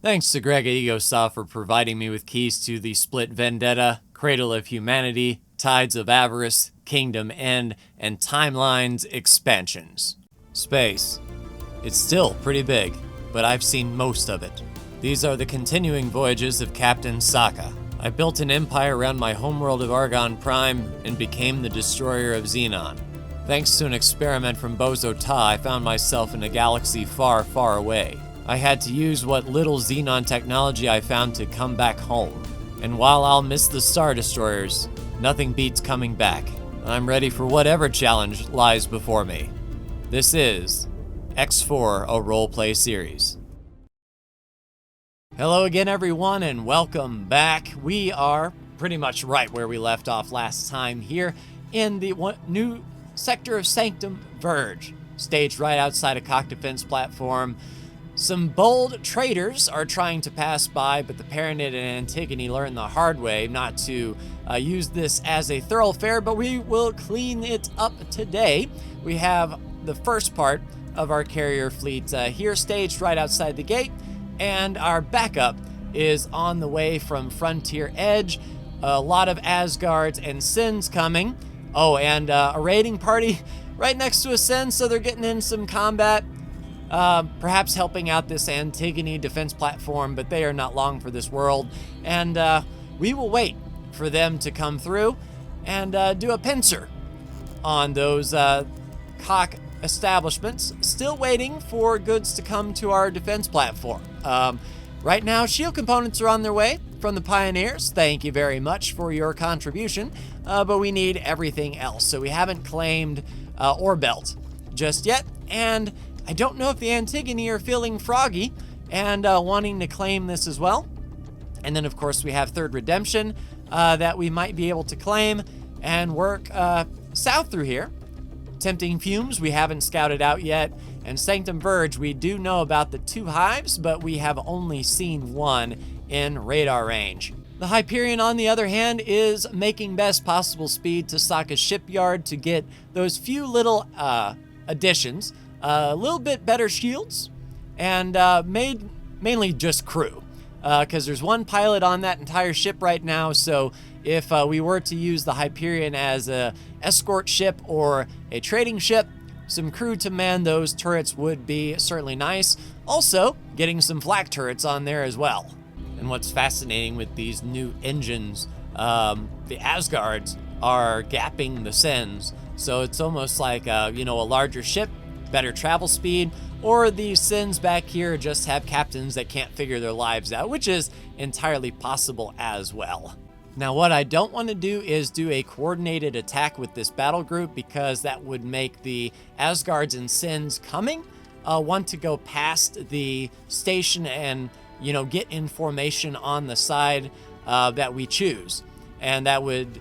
Thanks to Greg at Egosoft for providing me with keys to the Split Vendetta, Cradle of Humanity, Tides of Avarice, Kingdom End, and Timelines expansions. Space. It's still pretty big, but I've seen most of it. These are the continuing voyages of Captain Khaak. I built an empire around my homeworld of Argon Prime and became the destroyer of Xenon. Thanks to an experiment from Bozo Ta, I found myself in a galaxy far, far away. I had to use what little Xenon technology I found to come back home. And while I'll miss the Star Destroyers, nothing beats coming back. I'm ready for whatever challenge lies before me. This is X4, a roleplay series. Hello again, everyone, and welcome back. We are pretty much right where we left off last time here in the new sector of Sanctum Verge, staged right outside a Khaak defense platform. Some bold traders are trying to pass by, but the Paranid and Antigone learned the hard way not to use this as a thoroughfare, but we will clean it up today. We have the first part of our carrier fleet here staged right outside the gate, and our backup is on the way from Frontier Edge. A lot of Asgards and Sins coming. Oh, and a raiding party right next to a Sin, so they're getting in some combat. Perhaps helping out this Antigone defense platform, but they are not long for this world. And we will wait for them to come through and do a pincer on those Khaak establishments. Still waiting for goods to come to our defense platform. Right now, shield components are on their way from the Pioneers. Thank you very much for your contribution, but we need everything else. So we haven't claimed Ore Belt just yet, and I don't know if the Antigone are feeling froggy and wanting to claim this as well. And then, of course, we have Third Redemption that we might be able to claim and work south through here. Tempting Fumes we haven't scouted out yet. And Sanctum Verge, we do know about the 2 hives, but we have only seen 1 in radar range. The Hyperion, on the other hand, is making best possible speed to Sokka's shipyard to get those few little additions. A little bit better shields, and mainly just crew, because there's 1 pilot on that entire ship right now. So if we were to use the Hyperion as a escort ship or a trading ship, some crew to man those turrets would be certainly nice. Also, getting some flak turrets on there as well. And what's fascinating with these new engines, the Asgards are gapping the Sins, so it's almost like a larger ship, better travel speed, or the Sins back here just have captains that can't figure their lives out, which is entirely possible as well. Now, what I don't want to do is do a coordinated attack with this battle group, because that would make the Asgards and Sins coming want to go past the station and, get in formation on the side that we choose. And that would,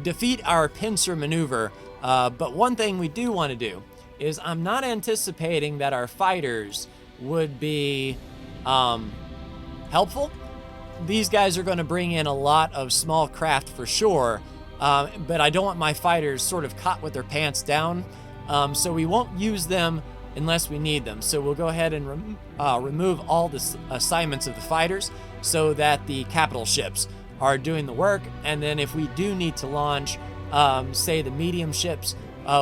defeat our pincer maneuver. But one thing we do want to do is I'm not anticipating that our fighters would be helpful. These guys are going to bring in a lot of small craft for sure, but I don't want my fighters sort of caught with their pants down, so we won't use them unless we need them. So we'll go ahead and remove all the assignments of the fighters so that the capital ships are doing the work, and then if we do need to launch, say, the medium ships,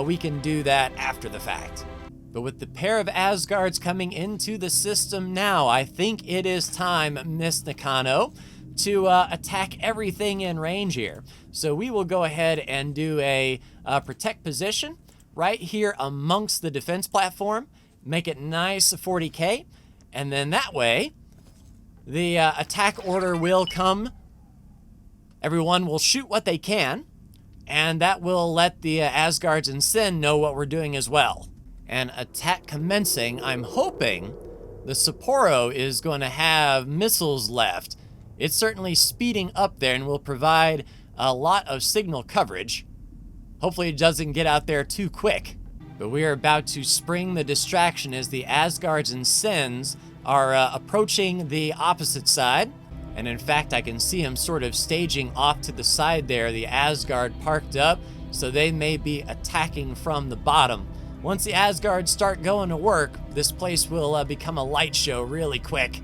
we can do that after the fact. But with the pair of Asgards coming into the system now, I think it is time, Miss Nakano, to attack everything in range here. So we will go ahead and do a protect position right here amongst the defense platform, make it nice 40k, and then that way the attack order will come. Everyone will shoot what they can, and that will let the Asgards and Sin know what we're doing as well. And attack commencing, I'm hoping the Sapporo is going to have missiles left. It's certainly speeding up there and will provide a lot of signal coverage. Hopefully it doesn't get out there too quick. But we are about to spring the distraction as the Asgards and Sins are approaching the opposite side. And in fact, I can see him sort of staging off to the side there, the Asgard parked up, so they may be attacking from the bottom. Once the Asgards start going to work, this place will become a light show really quick.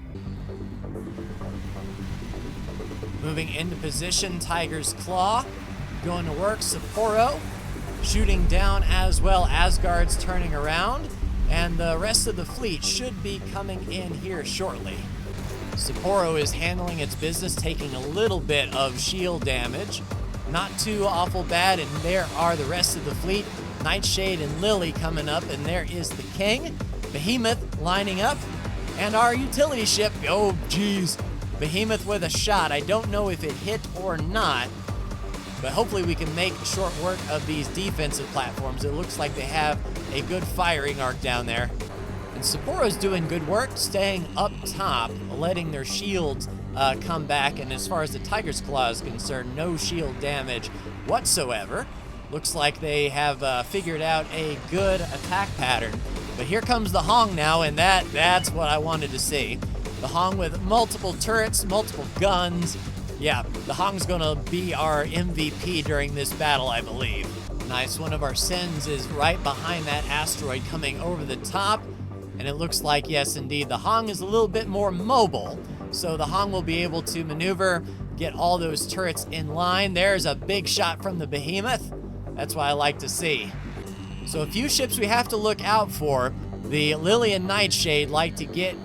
Moving into position, Tiger's Claw. Going to work, Sapporo. Shooting down as well, Asgard's turning around. And the rest of the fleet should be coming in here shortly. Sapporo is handling its business, taking a little bit of shield damage. Not too awful bad, and there are the rest of the fleet. Nightshade and Lily coming up, and there is the King. Behemoth lining up, and our utility ship. Oh, geez. Behemoth with a shot. I don't know if it hit or not, but hopefully we can make short work of these defensive platforms. It looks like they have a good firing arc down there. And Sapporo's doing good work, staying up top, letting their shields come back. And as far as the Tiger's Claw is concerned, no shield damage whatsoever. Looks like they have figured out a good attack pattern. But here comes the Hong now, and that's what I wanted to see. The Hong with multiple turrets, multiple guns. Yeah, the Hong's gonna be our MVP during this battle, I believe. Nice, one of our Sins is right behind that asteroid coming over the top. And it looks like, yes, indeed, the Hong is a little bit more mobile. So the Hong will be able to maneuver, get all those turrets in line. There's a big shot from the Behemoth. That's what I like to see. So a few ships we have to look out for. The Lily and Nightshade like to get,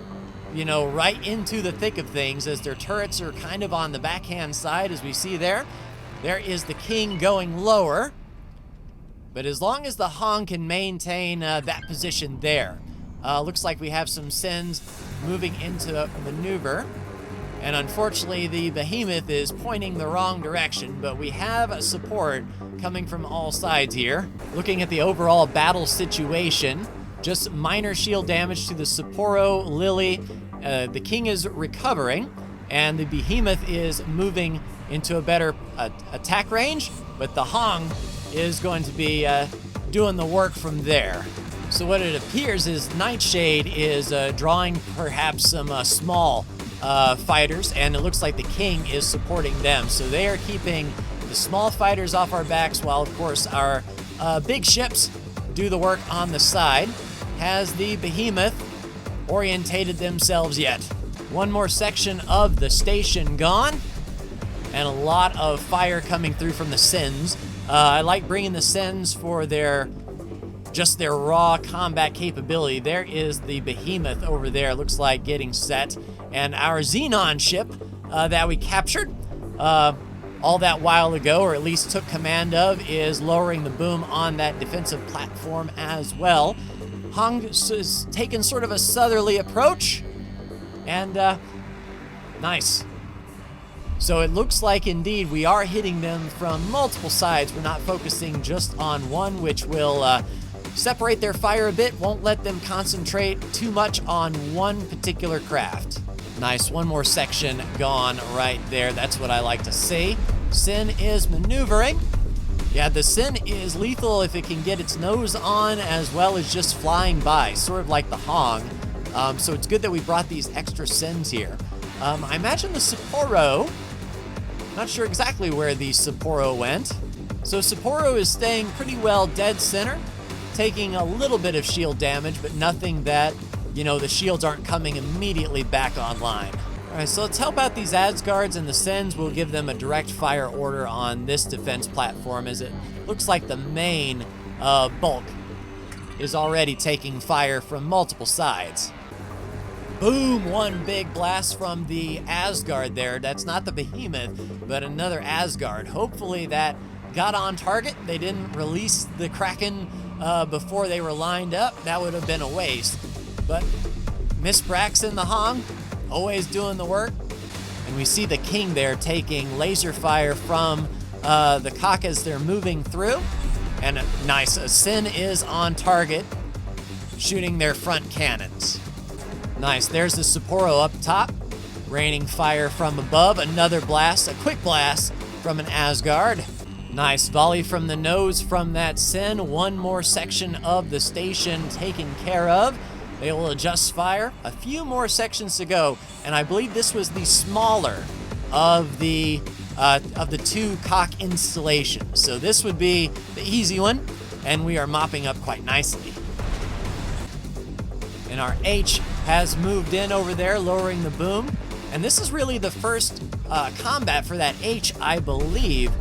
you know, right into the thick of things as their turrets are kind of on the backhand side, as we see there. There is the King going lower. But as long as the Hong can maintain that position there, looks like we have some Sins moving into maneuver. And unfortunately, the Behemoth is pointing the wrong direction, but we have support coming from all sides here. Looking at the overall battle situation, just minor shield damage to the Sapporo, Lily. The King is recovering, and the Behemoth is moving into a better attack range, but the Hong is going to be doing the work from there. So what it appears is Nightshade is drawing perhaps some small fighters, and it looks like the King is supporting them. So they are keeping the small fighters off our backs, while of course our big ships do the work on the side. Has the Behemoth orientated themselves yet? One more section of the station gone, and a lot of fire coming through from the Sins. I like bringing the Sins for their raw combat capability. There is the Behemoth over there, looks like getting set. And our Xenon ship that we captured all that while ago, or at least took command of, is lowering the boom on that defensive platform as well. Hong is taking sort of a southerly approach, and nice. So it looks like indeed we are hitting them from multiple sides. We're not focusing just on one, which will separate their fire a bit, won't let them concentrate too much on one particular craft. Nice, one more section gone right there. That's what I like to see. Sin is maneuvering. Yeah, the Sin is lethal if it can get its nose on as well as just flying by, sort of like the Hong. So it's good that we brought these extra Sins here. I imagine the Sapporo, not sure exactly where the Sapporo went. So Sapporo is staying pretty well dead center, taking a little bit of shield damage, but nothing that, you know, the shields aren't coming immediately back online. All right, so let's help out these Asgards, and the Sins will give them a direct fire order on this defense platform, as it looks like the main bulk is already taking fire from multiple sides. Boom, one big blast from the Asgard there. That's not the Behemoth, but another Asgard. Hopefully that got on target. They didn't release the Kraken before they were lined up. That would have been a waste. But Miss Braxton, the Hong, always doing the work. And we see the King there taking laser fire from the Khaak as they're moving through. And nice, a Sin is on target, shooting their front cannons. Nice, there's the Sapporo up top, raining fire from above. Another blast, a quick blast from an Asgard. Nice volley from the nose from that Sin. One more section of the station taken care of. They will adjust fire. A few more sections to go, and I believe this was the smaller of the two Khaak installations. So this would be the easy one, and we are mopping up quite nicely. And our H has moved in over there, lowering the boom, And this is really the first combat for that H, I believe.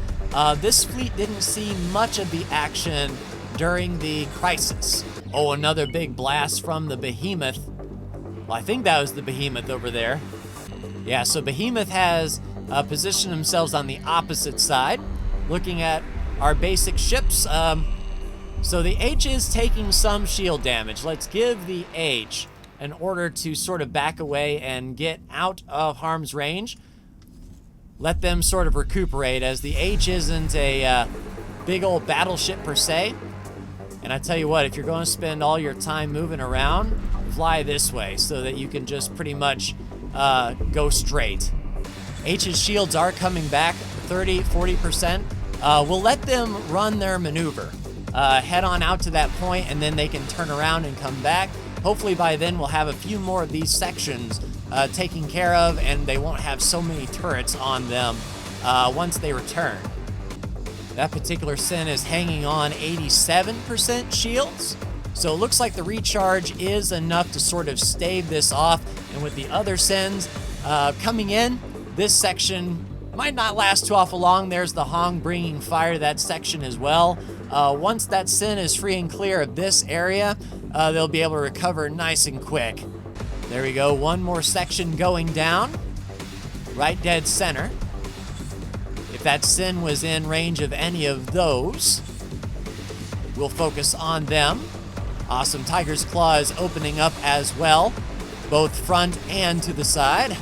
This fleet didn't see much of the action during the crisis. Oh, another big blast from the Behemoth. Well, I think that was the Behemoth over there. Yeah, so Behemoth has positioned themselves on the opposite side, looking at our basic ships. So the H is taking some shield damage. Let's give the H an order to sort of back away and get out of harm's range. Let them sort of recuperate, as the H isn't a big old battleship per se. And I tell you what, if you're going to spend all your time moving around, fly this way so that you can just pretty much go straight. H's shields are coming back 30, 40%. We'll let them run their maneuver. Head on out to that point, and then they can turn around and come back. Hopefully by then we'll have a few more of these sections taken care of, and they won't have so many turrets on them once they return. That particular Sin is hanging on 87% shields. So it looks like the recharge is enough to sort of stave this off. And with the other Sins coming in, this section might not last too awful long. There's the Hong bringing fire to that section as well. Once that Sin is free and clear of this area, they'll be able to recover nice and quick. There we go, one more section going down. Right dead center. If that Sin was in range of any of those, we'll focus on them. Awesome, Tiger's Claw is opening up as well, both front and to the side.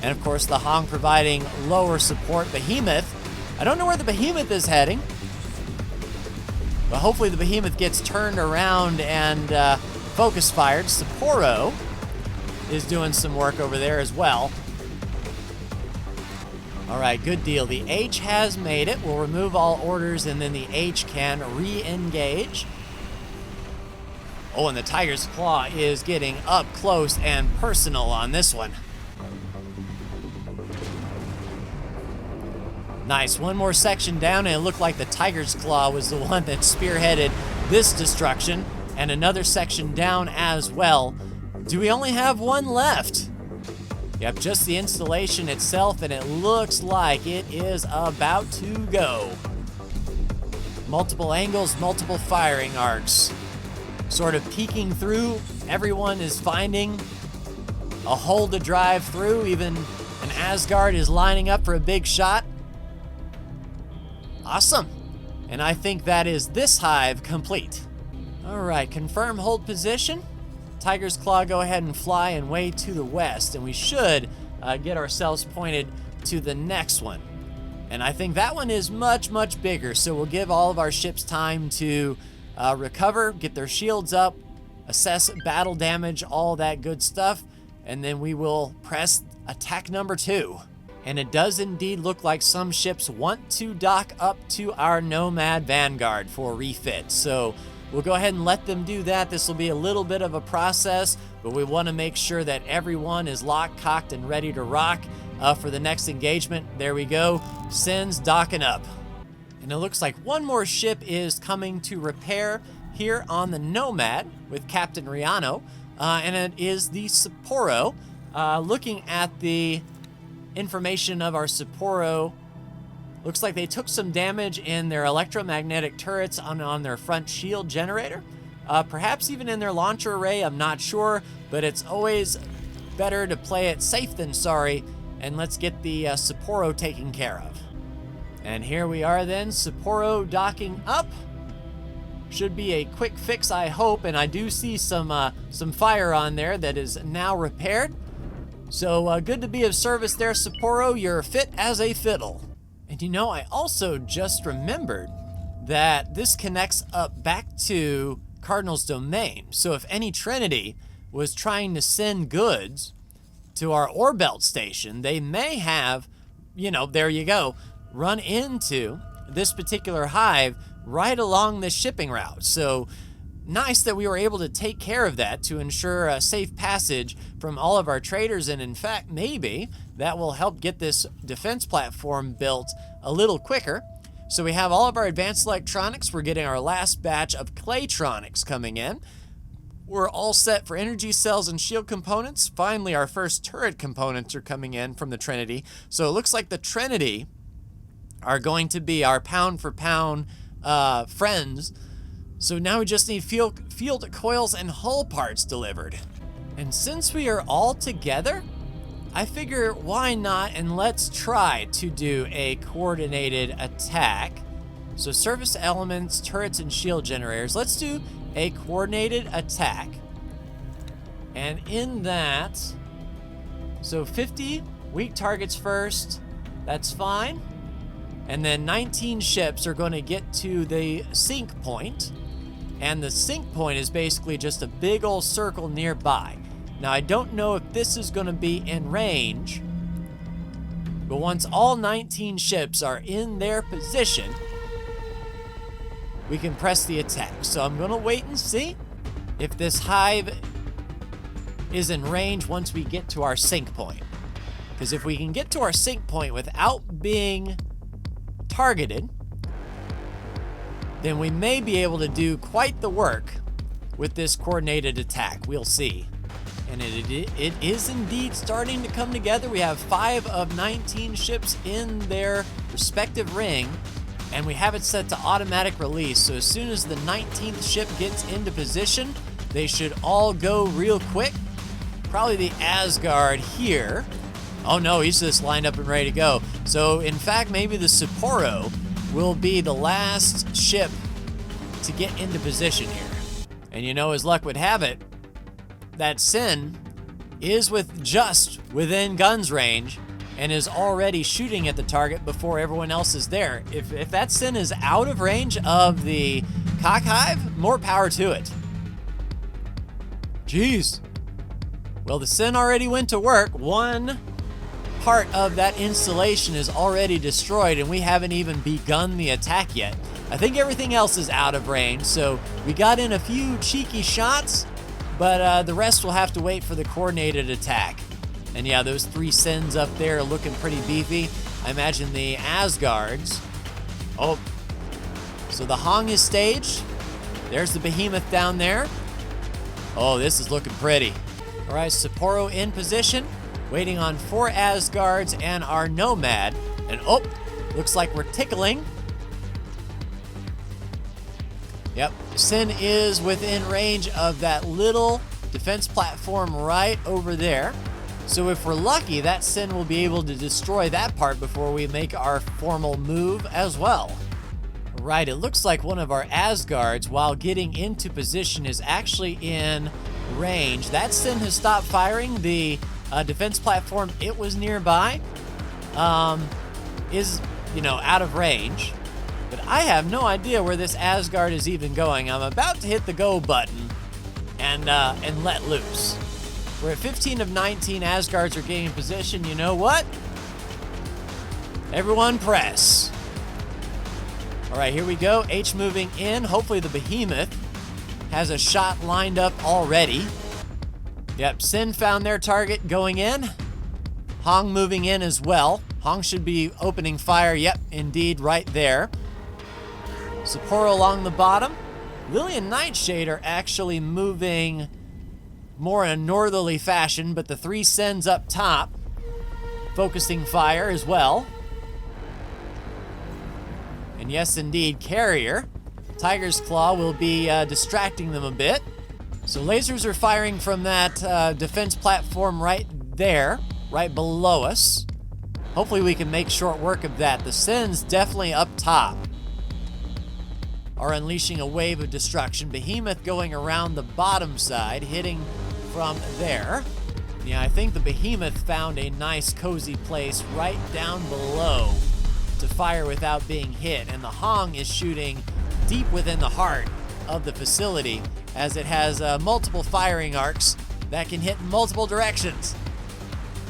And of course the Hong providing lower support. Behemoth, I don't know where the Behemoth is heading, but hopefully the Behemoth gets turned around and focus fired. Sapporo is doing some work over there as well. All right, good deal. The H has made it. We'll remove all orders, and then the H can re-engage. Oh, and the Tiger's Claw is getting up close and personal on this one. Nice, one more section down, and it looked like the Tiger's Claw was the one that spearheaded this destruction, and another section down as well. Do we only have one left? Yep, just the installation itself, and it looks like it is about to go. Multiple angles, multiple firing arcs. Sort of peeking through. Everyone is finding a hole to drive through. Even an Asgard is lining up for a big shot. Awesome. And I think that is this hive complete. All right, confirm hold position. Tiger's Claw, go ahead and fly and way to the west, and we should get ourselves pointed to the next one. And I think that one is much, much bigger, so we'll give all of our ships time to recover, get their shields up, assess battle damage, all that good stuff, and then we will press attack number 2. And it does indeed look like some ships want to dock up to our Nomad Vanguard for refit. So we'll go ahead and let them do that. This will be a little bit of a process, but we want to make sure that everyone is locked, cocked, and ready to rock for the next engagement. There we go. Sin's docking up. And it looks like one more ship is coming to repair here on the Nomad with Captain Riano, and it is the Sapporo. Looking at the information of our Sapporo, looks like they took some damage in their electromagnetic turrets on their front shield generator. Perhaps even in their launcher array, I'm not sure, but it's always better to play it safe than sorry, and let's get the Sapporo taken care of. And here we are then, Sapporo docking up. Should be a quick fix, I hope, and I do see some fire on there that is now repaired. So good to be of service there, Sapporo. You're fit as a fiddle. And you know, I also just remembered that this connects up back to Cardinal's domain. So if any Trinity was trying to send goods to our Orbelt station, they may have, there you go, run into this particular hive right along this shipping route. So nice that we were able to take care of that to ensure a safe passage from all of our traders, and in fact, maybe that will help get this defense platform built a little quicker. So we have all of our advanced electronics. We're getting our last batch of Claytronics coming in. We're all set for energy cells and shield components. Finally, our first turret components are coming in from the Trinity. So it looks like the Trinity are going to be our pound for pound friends. So now we just need field coils and hull parts delivered. And since we are all together, I figure why not, and let's try to do a coordinated attack. So surface elements, turrets, and shield generators. Let's do a coordinated attack. And in that, so 50 weak targets first, that's fine. And then 19 ships are going to get to the sync point. And the sync point is basically just a big old circle nearby. Now, I don't know if this is going to be in range, but once all 19 ships are in their position, we can press the attack. So I'm going to wait and see if this hive is in range once we get to our sync point. Because if we can get to our sync point without being targeted, then we may be able to do quite the work with this coordinated attack. We'll see. And it is indeed starting to come together. We have 5 of 19 ships in their respective ring, and we have it set to automatic release. So as soon as the 19th ship gets into position, they should all go real quick. Probably the Asgard here. Oh no, he's just lined up and ready to go. So in fact, maybe the Sapporo will be the last ship to get into position here. And you know, as luck would have it, that Sin is just within guns range and is already shooting at the target before everyone else is there. If that Sin is out of range of the Khaak Hive, more power to it. Jeez. Well, the Sin already went to work. One part of that installation is already destroyed, and we haven't even begun the attack yet. I think everything else is out of range, so we got in a few cheeky shots, but the rest will have to wait for the coordinated attack. And yeah, those 3 Sins up there are looking pretty beefy. I imagine the Asgards. Oh, so the Hong is staged. There's the Behemoth down there. Oh, this is looking pretty. All right, Sapporo in position, waiting on 4 Asgards and our Nomad. And oh, looks like we're tickling. Yep, Sin is within range of that little defense platform right over there. So if we're lucky, that Sin will be able to destroy that part before we make our formal move as well. Right, it looks like one of our Asgards, while getting into position, is actually in range. That Sin has stopped firing. The defense platform it was nearby is, out of range. But I have no idea where this Asgard is even going. I'm about to hit the go button and let loose. We're at 15 of 19 Asgards are getting in position. You know what? Everyone press. All right, here we go. H moving in. Hopefully the Behemoth has a shot lined up already. Yep, Sin found their target going in. Hong moving in as well. Hong should be opening fire. Yep, indeed, right there. Sapporo along the bottom. Lily and Nightshade are actually moving more in a northerly fashion, but the 3 Sins up top focusing fire as well. And yes, indeed, Carrier. Tiger's Claw will be distracting them a bit. So lasers are firing from that defense platform right there, right below us. Hopefully we can make short work of that. The Sins definitely up top are unleashing a wave of destruction. Behemoth going around the bottom side, hitting from there. Yeah, I think the Behemoth found a nice cozy place right down below to fire without being hit. And the Hong is shooting deep within the heart of the facility as it has multiple firing arcs that can hit in multiple directions.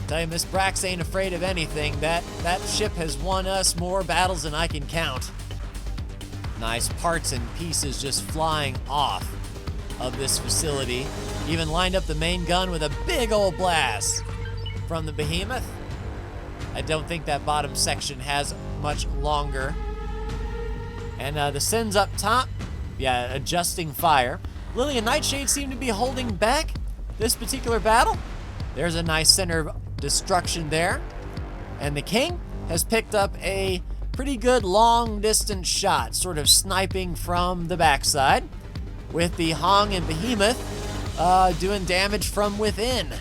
Tell you, Miss Brax ain't afraid of anything. That ship has won us more battles than I can count. Nice parts and pieces just flying off of this facility. Even lined up the main gun with a big old blast from the Behemoth. I don't think that bottom section has much longer. And the Sins up top, yeah, adjusting fire. Lily and Nightshade seem to be holding back this particular battle. There's a nice center of destruction there. And the king has picked up a pretty good long distance shot, sort of sniping from the backside, with the Hong and Behemoth doing damage from within.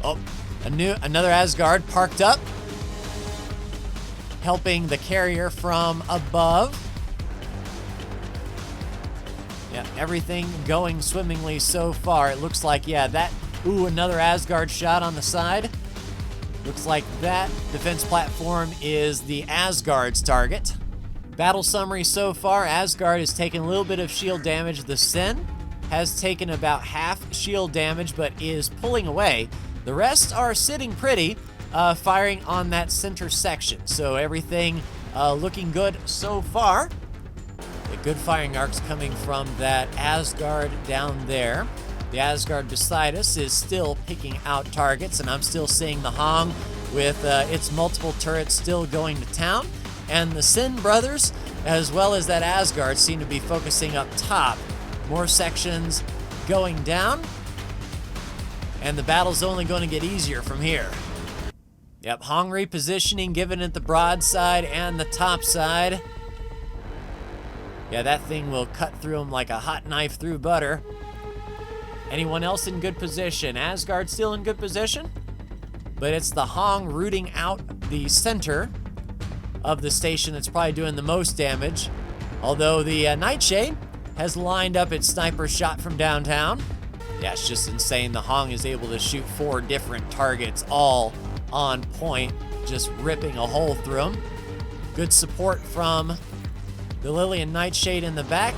Oh, another Asgard parked up, helping the carrier from above. Yeah, everything going swimmingly so far. It looks like, yeah, that, another Asgard shot on the side. Looks like that defense platform is the Asgard's target. Battle summary so far, Asgard has taken a little bit of shield damage. The Sin has taken about half shield damage, but is pulling away. The rest are sitting pretty, firing on that center section. So everything looking good so far. The good firing arcs coming from that Asgard down there. The Asgard beside us is still picking out targets, and I'm still seeing the Hong with its multiple turrets still going to town. And the Sin brothers, as well as that Asgard, seem to be focusing up top. More sections going down, and the battle's only going to get easier from here. Yep, Hong repositioning, giving it the broadside and the top side. Yeah, that thing will cut through them like a hot knife through butter. Anyone else in good position? Asgard still in good position, but it's the Hong rooting out the center of the station that's probably doing the most damage. Although the Nightshade has lined up its sniper shot from downtown. Yeah, it's just insane. The Hong is able to shoot 4 different targets all on point, just ripping a hole through them. Good support from the Lily and Nightshade in the back.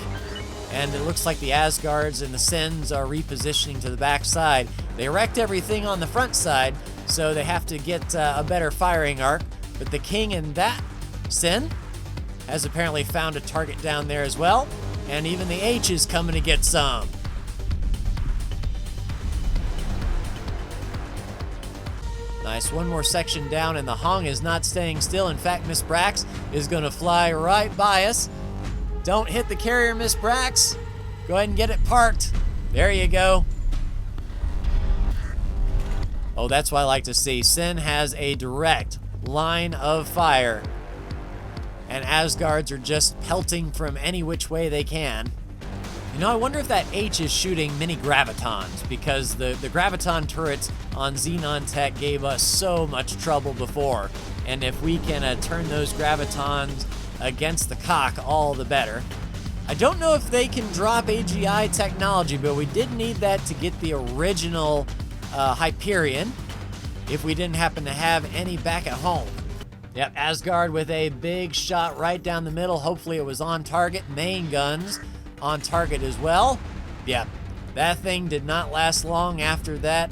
And it looks like the Asgards and the Sins are repositioning to the back side. They wrecked everything on the front side, so they have to get a better firing arc. But the king and that Sin has apparently found a target down there as well. And even the H is coming to get some. Nice, one more section down, and the Hong is not staying still. In fact, Miss Brax is going to fly right by us. Don't hit the carrier, Miss Brax. Go ahead and get it parked. There you go. Oh, that's what I like to see. Sin has a direct line of fire, and Asgards are just pelting from any which way they can. You know, I wonder if that H is shooting mini gravitons, because the graviton turrets on Xenon Tech gave us so much trouble before. And if we can turn those gravitons against the Khaak, all the better. I don't know if they can drop AGI technology, but we did need that to get the original Hyperion, if we didn't happen to have any back at home. Yep, Asgard with a big shot right down the middle. Hopefully it was on target. Main guns on target as well. Yep, that thing did not last long after that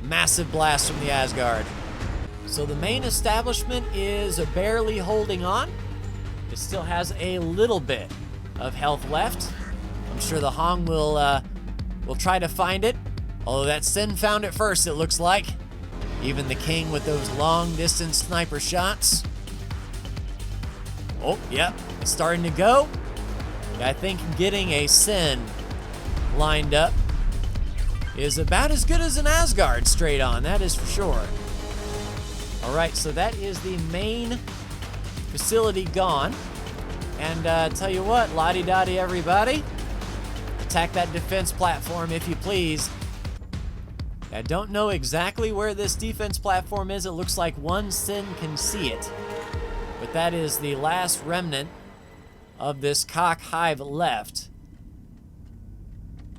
massive blast from the Asgard. So the main establishment is barely holding on. It still has a little bit of health left. I'm sure the Hong will try to find it. Although that Sin found it first, it looks like. Even the king with those long distance sniper shots. Oh, yep, it's starting to go. I think getting a Sin lined up is about as good as an Asgard straight on, that is for sure. All right, so that is the main facility gone. And tell you what, lottie-dottie everybody, attack that defense platform if you please. I don't know exactly where this defense platform is. It looks like one Sin can see it. But that is the last remnant of this Khaak hive left.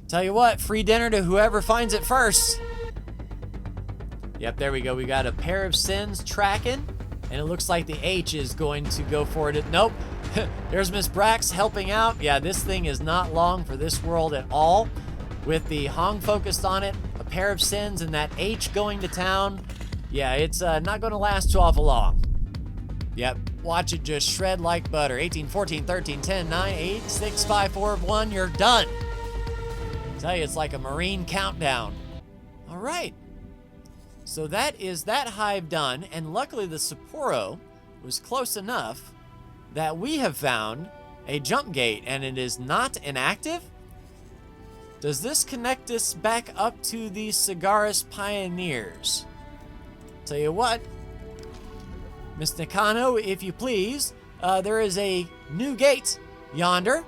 Tell you what, free dinner to whoever finds it first. Yep, there we go. We got a pair of Sins tracking, and it looks like the H is going to go for it. Nope. There's Miss Brax helping out. Yeah, this thing is not long for this world at all. With the Hong focused on it, a pair of Sins, and that H going to town. Yeah, it's not going to last too awful long. Yep, watch it just shred like butter. 18, 14, 13, 10, 9, 8, 6, 5, 4, 1, you're done. I tell you, it's like a Marine countdown. All right. So that is that hive done, and luckily the Sapporo was close enough that we have found a jump gate, and it is not inactive. Does this connect us back up to the Cigaris Pioneers? Tell you what, Miss Nakano, if you please, there is a new gate yonder.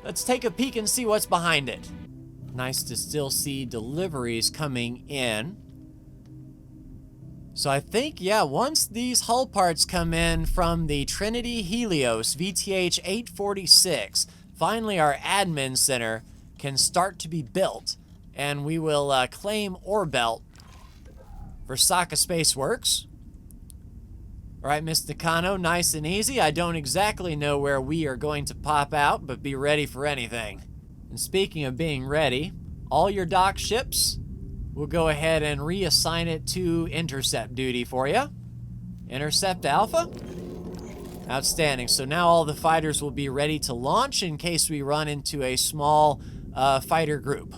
Let's take a peek and see what's behind it. Nice to still see deliveries coming in. So I think, yeah, once these hull parts come in from the Trinity Helios VTH 846, finally our admin center can start to be built, and we will claim ore belt for Saka Spaceworks. All right, Miss Nakano, nice and easy. I don't exactly know where we are going to pop out, but be ready for anything. And speaking of being ready, all your dock ships, we'll go ahead and reassign it to intercept duty for you. Intercept Alpha. Outstanding. So now all the fighters will be ready to launch in case we run into a small fighter group.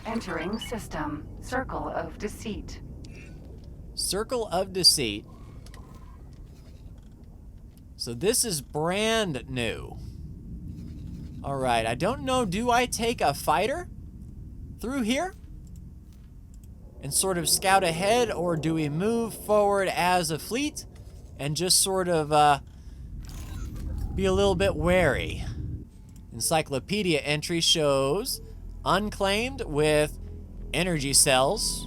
Entering system. Circle of Deceit. Circle of Deceit. So this is brand new. All right, I don't know, do I take a fighter through here and sort of scout ahead, or do we move forward as a fleet and just sort of be a little bit wary? Encyclopedia entry shows unclaimed with energy cells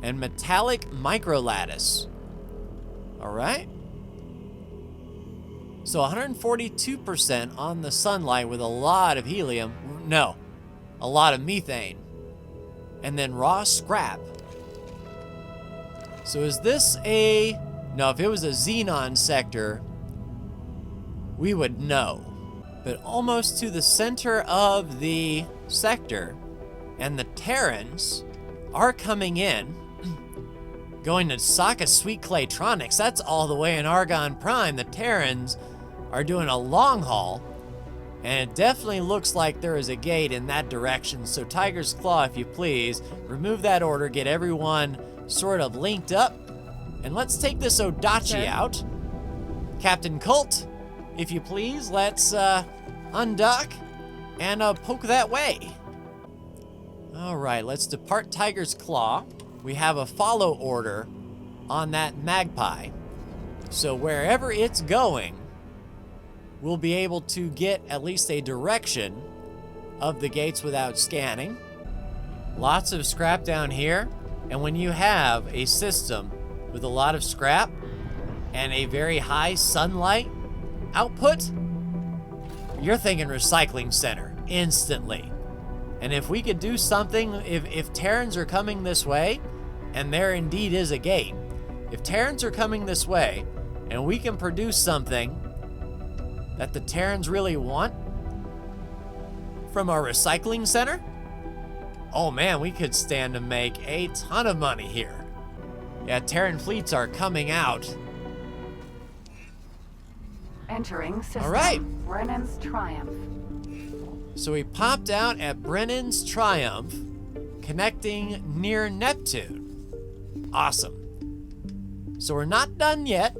and metallic microlattice. All right. So 142% on the sunlight with a lot of helium. No, a lot of methane. And then raw scrap. So is this a... No, if it was a xenon sector, we would know. But almost to the center of the sector, and the Terrans are coming in, going to Saka Sweet Claytronics. That's all the way in Argon Prime. The Terrans are doing a long haul, and it definitely looks like there is a gate in that direction. So Tiger's Claw, if you please, remove that order, get everyone sort of linked up, and let's take this Odachi out. Captain Colt, if you please, let's undock and poke that way. All right, let's depart Tiger's Claw. We have a follow order on that Magpie. So wherever it's going, we'll be able to get at least a direction of the gates without scanning. Lots of scrap down here. And when you have a system with a lot of scrap and a very high sunlight output, you're thinking recycling center instantly. And if we could do something, if Terrans are coming this way, and there indeed is a gate, if Terrans are coming this way, and we can produce something that the Terrans really want from our recycling center, oh man, we could stand to make a ton of money here. Yeah, Terran fleets are coming out. Entering system. All right. Brennan's Triumph. So we popped out at Brennan's Triumph, connecting near Neptune. Awesome. So we're not done yet.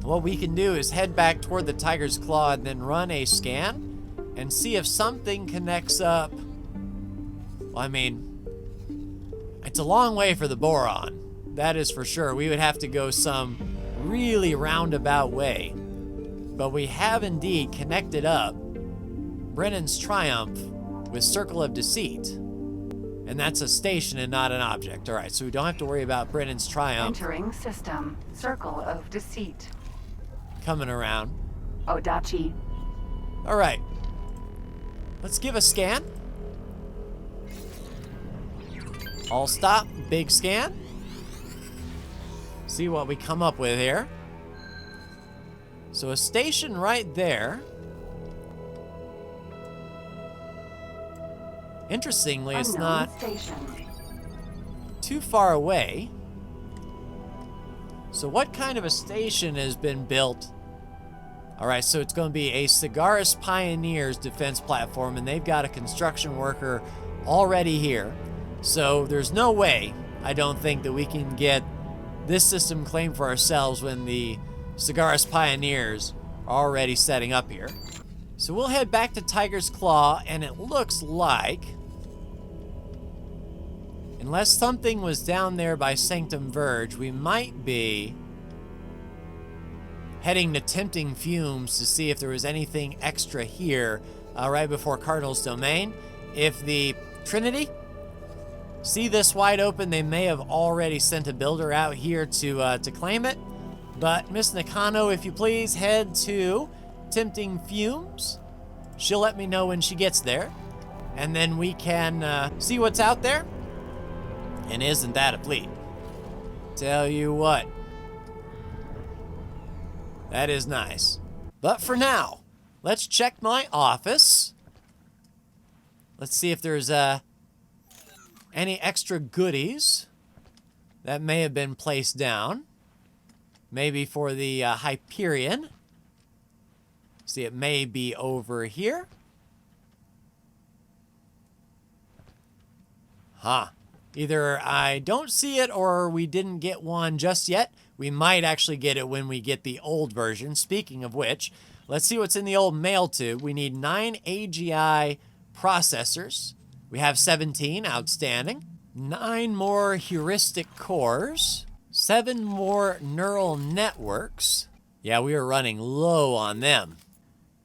What we can do is head back toward the Tiger's Claw and then run a scan and see if something connects up. Well, I mean, it's a long way for the boron. That is for sure. We would have to go some really roundabout way. But we have indeed connected up Brennan's Triumph with Circle of Deceit. And that's a station and not an object. All right, so we don't have to worry about Brennan's Triumph. Entering system. Circle of Deceit. Coming around. Odachi. All right. Let's give a scan. All stop. Big scan. See what we come up with here. So a station right there. Interestingly, it's not too far away. So what kind of a station has been built? All right, so it's going to be a Cigaris Pioneers defense platform, and they've got a construction worker already here. So there's no way, I don't think, that we can get this system claimed for ourselves when the Cigaris Pioneers are already setting up here. So we'll head back to Tiger's Claw, and it looks like, unless something was down there by Sanctum Verge, we might be heading to Tempting Fumes to see if there was anything extra here right before Cardinal's Domain. If the Trinity see this wide open, they may have already sent a builder out here to claim it. But Miss Nakano, if you please, head to Tempting Fumes. She'll let me know when she gets there, and then we can see what's out there. And isn't that a fleet? Tell you what, that is nice. But for now, let's check my office. Let's see if there's any extra goodies that may have been placed down. Maybe for the Hyperion. See, it may be over here. Huh. Either I don't see it or we didn't get one just yet. We might actually get it when we get the old version. Speaking of which, let's see what's in the old mail tube. We need 9 AGI processors. We have 17, outstanding. 9 more heuristic cores. 7 more neural networks. Yeah, we were running low on them.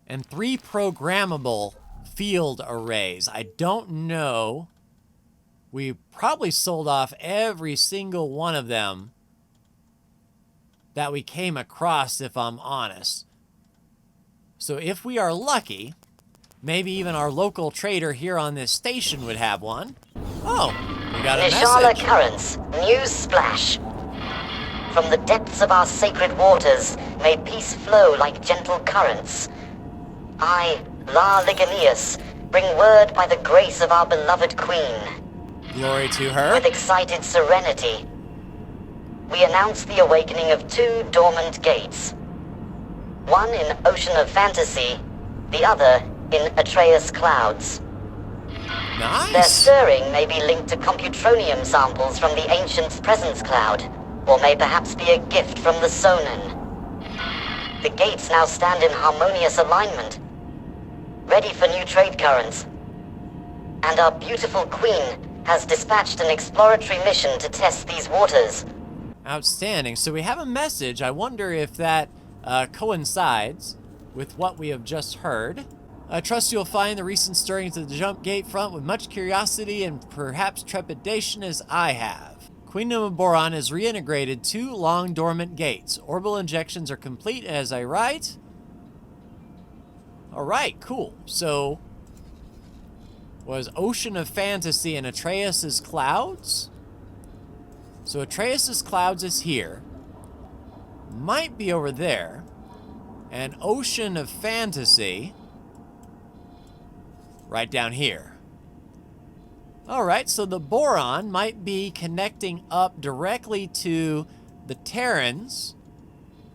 And 3 programmable field arrays. I don't know. We probably sold off every single one of them that we came across, if I'm honest. So if we are lucky, maybe even our local trader here on this station would have one. Oh, we got a Nishala message. Currents, news splash. From the depths of our sacred waters, may peace flow like gentle currents. I, La Liganius, bring word by the grace of our beloved queen. Glory to her. With excited serenity, we announce the awakening of 2 dormant gates. One in Ocean of Fantasy, the other in Atreus Clouds. Nice. Their stirring may be linked to computronium samples from the Ancient's Presence Cloud, or may perhaps be a gift from the Sonin. The gates now stand in harmonious alignment, ready for new trade currents. And our beautiful queen has dispatched an exploratory mission to test these waters. Outstanding. So we have a message. I wonder if that coincides with what we have just heard. I trust you'll find the recent stirrings of the jump gate front with much curiosity and perhaps trepidation as I have. Queen of Boron has reintegrated 2 long dormant gates. Orbital injections are complete as I write. Alright, cool. So, was Ocean of Fantasy and Atreus' Clouds? So Atreus' Clouds is here. Might be over there. And Ocean of Fantasy right down here. Alright, so the Boron might be connecting up directly to the Terrans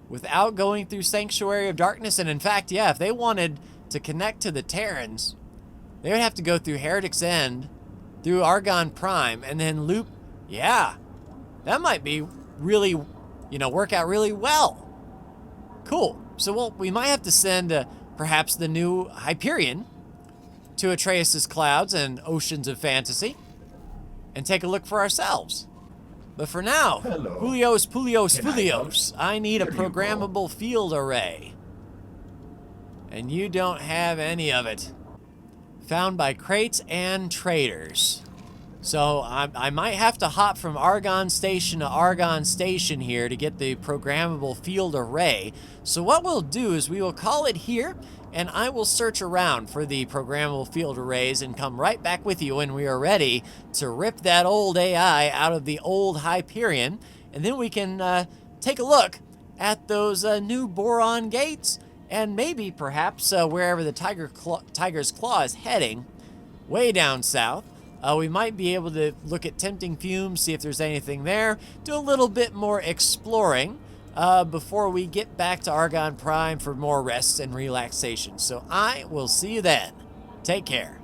without going through Sanctuary of Darkness. And in fact, yeah, if they wanted to connect to the Terrans, they would have to go through Heretic's End, through Argon Prime, and then loop. Yeah, that might be really, work out really well. Cool. So, we might have to send perhaps the new Hyperion to Atreus' Clouds and Oceans of Fantasy and take a look for ourselves. But for now, Hello. Fulios, I need a programmable field array. And you don't have any of it. Found by crates and traders. So I might have to hop from Argon Station to Argon Station here to get the programmable field array. So what we'll do is we will call it here, and I will search around for the programmable field arrays and come right back with you when we are ready to rip that old AI out of the old Hyperion, and then we can take a look at those new Boron gates, and maybe perhaps wherever the Tiger's Claw is heading, way down south. We might be able to look at Tempting Fumes, see if there's anything there, do a little bit more exploring before we get back to Argon Prime for more rest and relaxation. So I will see you then. Take care.